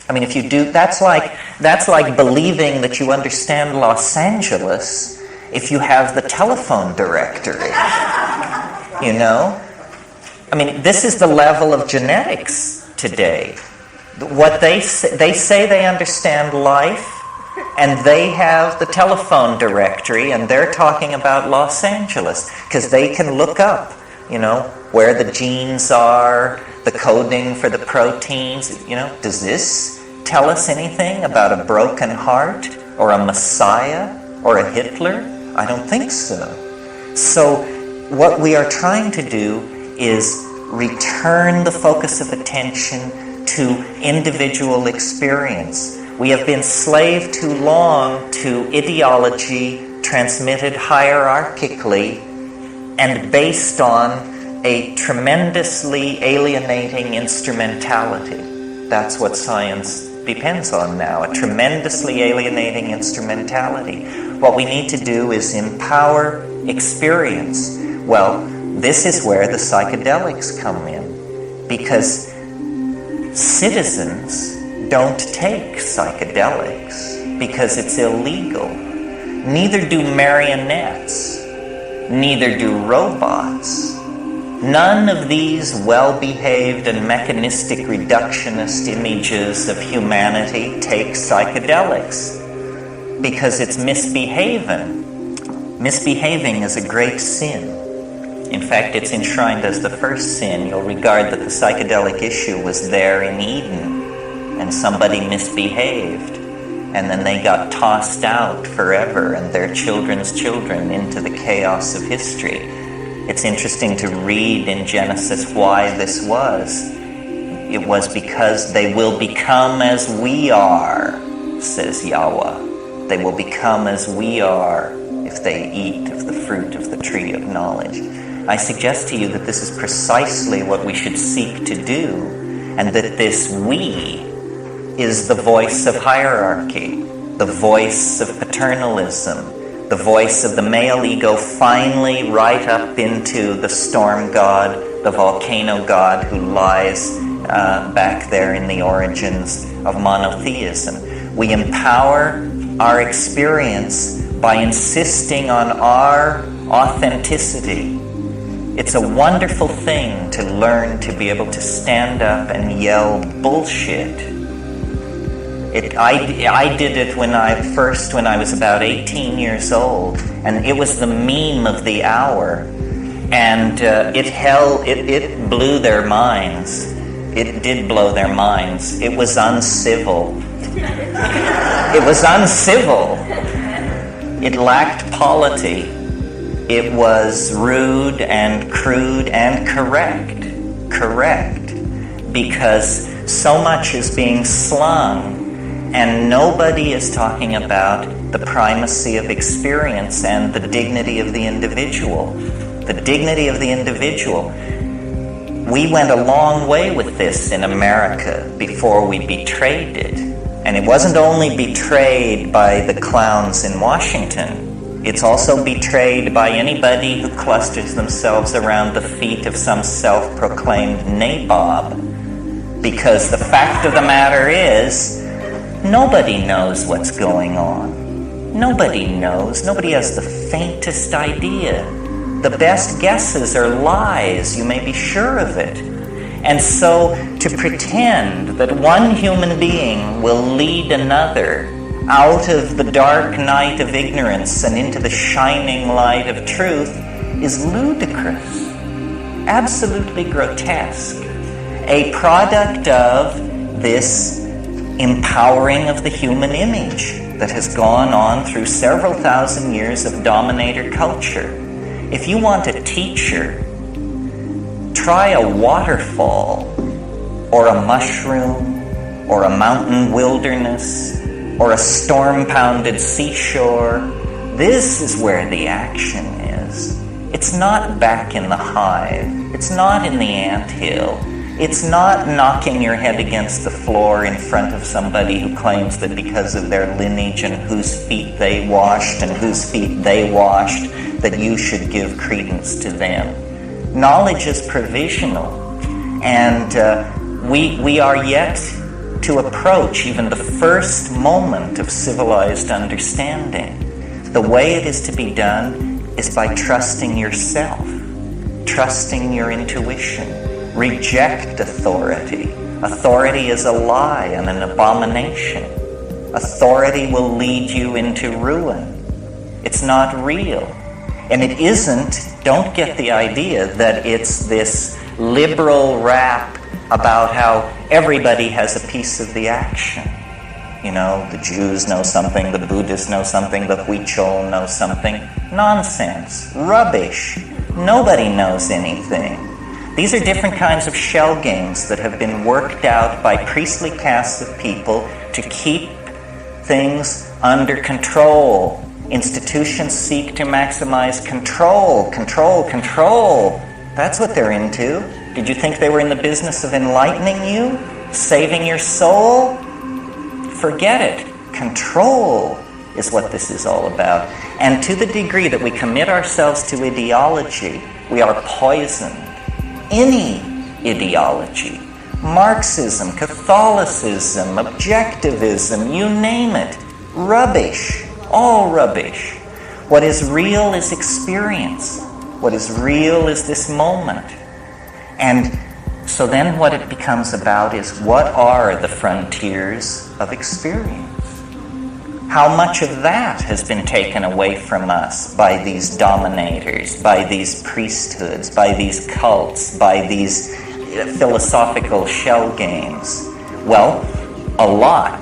I mean, if you do, that's like believing that you understand Los Angeles if you have the telephone directory. You know? I mean, this is the level of genetics today. What they say they understand life, and they have the telephone directory, and they're talking about Los Angeles because they can look up, you know, where the genes are, the coding for the proteins. You know, does this tell us anything about a broken heart or a Messiah or a Hitler? I don't think so. So what we are trying to do is return the focus of attention to individual experience. We have been slave too long to ideology transmitted hierarchically and based on a tremendously alienating instrumentality. That's what science depends on now, a tremendously alienating instrumentality. What we need to do is empower experience. Well, this is where the psychedelics come in, because citizens don't take psychedelics because it's illegal. Neither do marionettes. Neither do robots. None of these well-behaved and mechanistic reductionist images of humanity take psychedelics because it's misbehaving. Misbehaving is a great sin. In fact, it's enshrined as the first sin. You'll regard that the psychedelic issue was there in Eden, and somebody misbehaved, and then they got tossed out forever and their children's children into the chaos of history. It's interesting to read in Genesis why this was. It was because they will become as we are, says Yahweh. They will become as we are if they eat of the fruit of the tree of knowledge. I suggest to you that this is precisely what we should seek to do, and that this we is the voice of hierarchy, the voice of paternalism, the voice of the male ego finally right up into the storm god, the volcano god who lies back there in the origins of monotheism. We empower our experience by insisting on our authenticity. It's a wonderful thing to learn to be able to stand up and yell bullshit. I did it when I was about 18 years old, and it was the meme of the hour, and it blew their minds. It did blow their minds. It was uncivil. It was uncivil. It lacked polity. It was rude and crude and correct, because so much is being slung, and nobody is talking about the primacy of experience and the dignity of the individual. The dignity of the individual. We went a long way with this in America before we betrayed it. And it wasn't only betrayed by the clowns in Washington. It's also betrayed by anybody who clusters themselves around the feet of some self-proclaimed nabob. Because the fact of the matter is, nobody knows what's going on. Nobody knows. Nobody has the faintest idea. The best guesses are lies, you may be sure of it. And so to pretend that one human being will lead another out of the dark night of ignorance and into the shining light of truth is ludicrous, absolutely grotesque, a product of this empowering of the human image that has gone on through several thousand years of dominator culture. If you want a teacher, try a waterfall, or a mushroom, or a mountain wilderness, or a storm-pounded seashore. This is where the action is. It's not back in the hive. It's not in the anthill. It's not knocking your head against the floor in front of somebody who claims that because of their lineage and whose feet they washed and whose feet they washed, that you should give credence to them. Knowledge is provisional, and we are yet to approach even the first moment of civilized understanding. The way it is to be done is by trusting yourself, trusting your intuition. Reject authority. Authority is a lie and an abomination. Authority will lead you into ruin. It's not real. And it isn't, don't get the idea that it's this liberal rap about how everybody has a piece of the action. You know, the Jews know something, the Buddhists know something, the Huichol know something. Nonsense. Rubbish. Nobody knows anything. These are different kinds of shell games that have been worked out by priestly castes of people to keep things under control. Institutions seek to maximize control, control, control. That's what they're into. Did you think they were in the business of enlightening you? Saving your soul? Forget it. Control is what this is all about. And to the degree that we commit ourselves to ideology, we are poisoned. Any ideology, Marxism, Catholicism, objectivism, you name it, rubbish, all rubbish. What is real is experience. What is real is this moment. And so then what it becomes about is, what are the frontiers of experience? How much of that has been taken away from us by these dominators, by these priesthoods, by these cults, by these philosophical shell games? Well, a lot.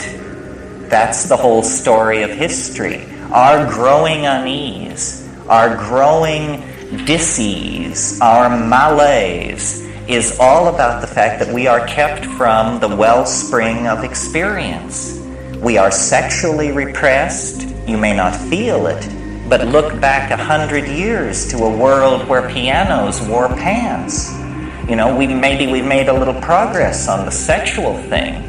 That's the whole story of history. Our growing unease, our growing dis-ease, our malaise is all about the fact that we are kept from the wellspring of experience. We are sexually repressed. You may not feel it, but look back 100 years to a world where pianos wore pants. You know, we've made a little progress on the sexual thing.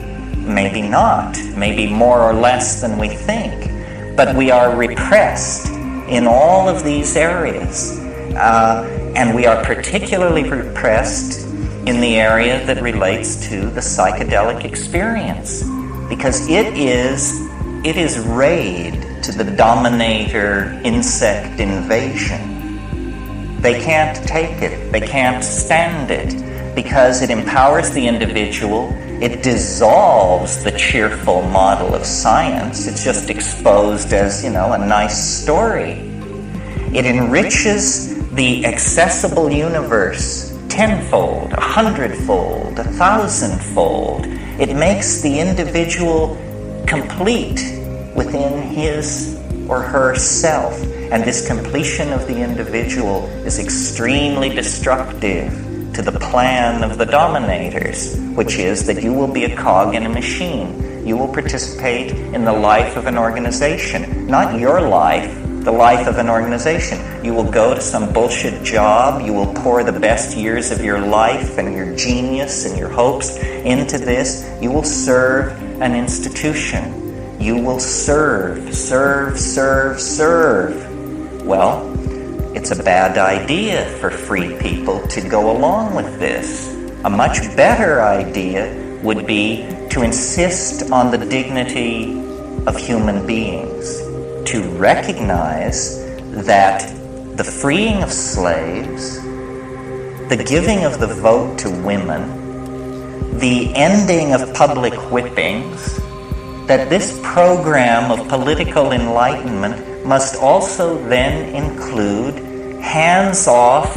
Maybe not. Maybe more or less than we think. But we are repressed in all of these areas. And we are particularly repressed in the area that relates to the psychedelic experience. Because it is raid to the dominator insect invasion. They can't take it. They can't stand it. Because it empowers the individual. It dissolves the cheerful model of science. It's just exposed as, a nice story. It enriches the accessible universe tenfold, 100-fold, 1,000-fold. It makes the individual complete within his or her self. And this completion of the individual is extremely destructive to the plan of the dominators, which is that you will be a cog in a machine. You will participate in the life of an organization. Not your life, the life of an organization. You will go to some bullshit job. You will pour the best years of your life and your genius and your hopes into this. You will serve an institution. You will serve. Well, it's a bad idea for free people to go along with this. A much better idea would be to insist on the dignity of human beings, to recognize that the freeing of slaves, the giving of the vote to women, the ending of public whippings, that this program of political enlightenment must also then include hands-off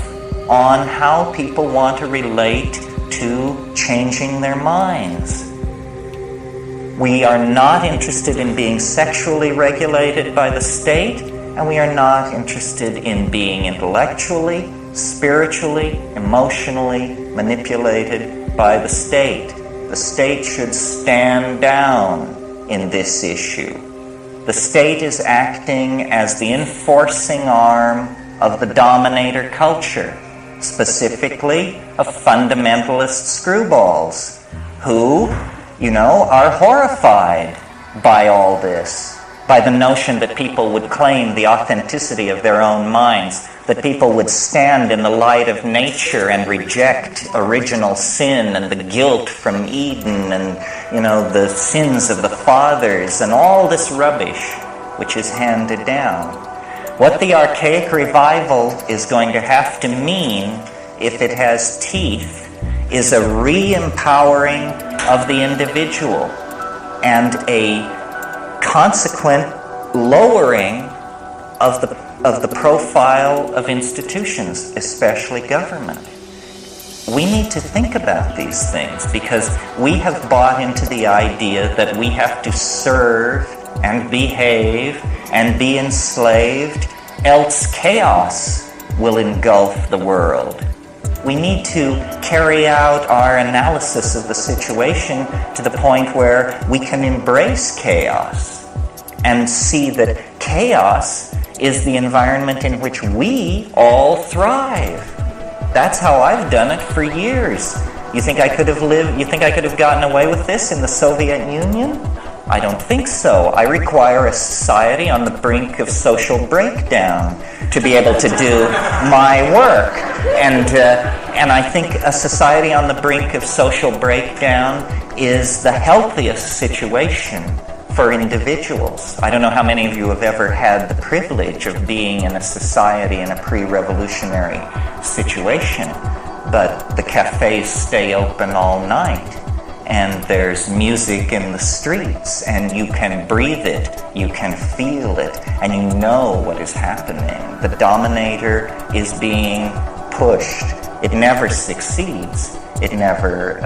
on how people want to relate to changing their minds. We are not interested in being sexually regulated by the state, and we are not interested in being intellectually, spiritually, emotionally manipulated by the state. The state should stand down in this issue. The state is acting as the enforcing arm of the dominator culture, specifically of fundamentalist screwballs, who, are horrified by all this, by the notion that people would claim the authenticity of their own minds, that people would stand in the light of nature and reject original sin and the guilt from Eden and, the sins of the fathers and all this rubbish which is handed down. What the archaic revival is going to have to mean, if it has teeth, is a re-empowering of the individual and a consequent lowering of the profile of institutions, especially government. We need to think about these things because we have bought into the idea that we have to serve and behave and be enslaved, else chaos will engulf the world. We need to carry out our analysis of the situation to the point where we can embrace chaos and see that chaos is the environment in which we all thrive. That's how I've done it for years. You think I could have gotten away with this in the Soviet Union? I don't think so. I require a society on the brink of social breakdown to be able to do my work. And I think a society on the brink of social breakdown is the healthiest situation for individuals. I don't know how many of you have ever had the privilege of being in a society in a pre-revolutionary situation, but the cafes stay open all night. And there's music in the streets, and you can breathe it, you can feel it, and you know what is happening. The dominator is being pushed. It never succeeds. It never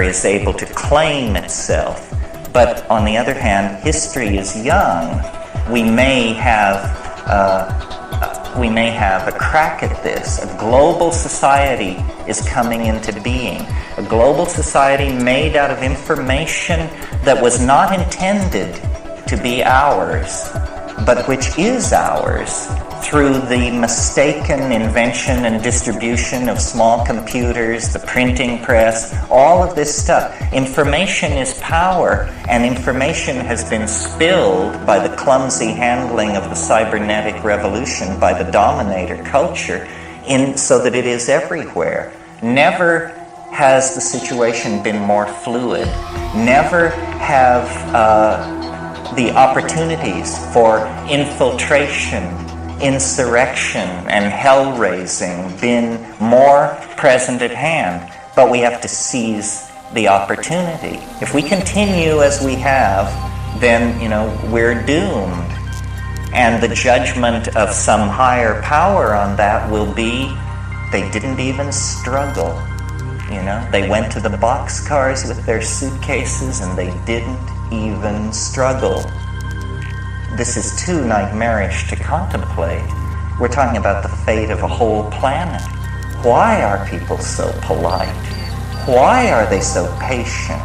is able to claim itself. But on the other hand, history is young. We may have a crack at this. A global society is coming into being. A global society made out of information that was not intended to be ours, but which is ours through the mistaken invention and distribution of small computers, the printing press, all of this stuff. Information is power, and information has been spilled by the clumsy handling of the cybernetic revolution by the dominator culture so that it is everywhere. Never has the situation been more fluid. Never have the opportunities for infiltration, insurrection, and hell-raising been more present at hand. But we have to seize the opportunity. If we continue as we have, then, we're doomed. And the judgment of some higher power on that will be, they didn't even struggle. They went to the boxcars with their suitcases and they didn't even struggle. This is too nightmarish to contemplate. We're talking about the fate of a whole planet. Why are people so polite? Why are they so patient?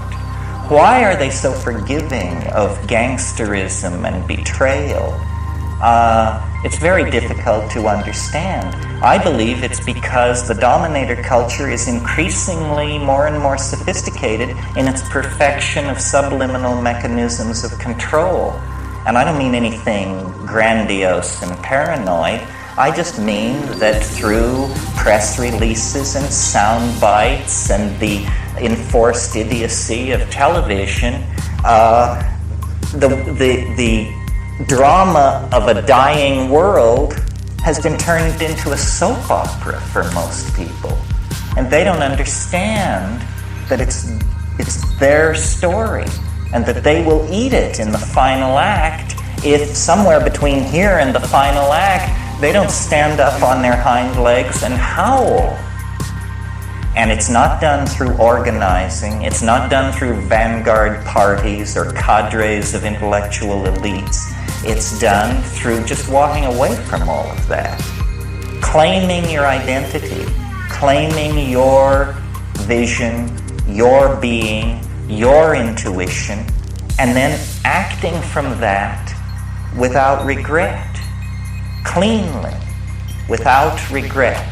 Why are they so forgiving of gangsterism and betrayal? It's very difficult to understand. I believe it's because the dominator culture is increasingly more and more sophisticated in its perfection of subliminal mechanisms of control. And I don't mean anything grandiose and paranoid. I just mean that through press releases and sound bites and the enforced idiocy of television, the drama of a dying world has been turned into a soap opera for most people. And they don't understand that it's their story and that they will eat it in the final act if somewhere between here and the final act they don't stand up on their hind legs and howl. And it's not done through organizing. It's not done through vanguard parties or cadres of intellectual elites. It's done through just walking away from all of that. Claiming your identity, claiming your vision, your being, your intuition, and then acting from that without regret, cleanly, without regret.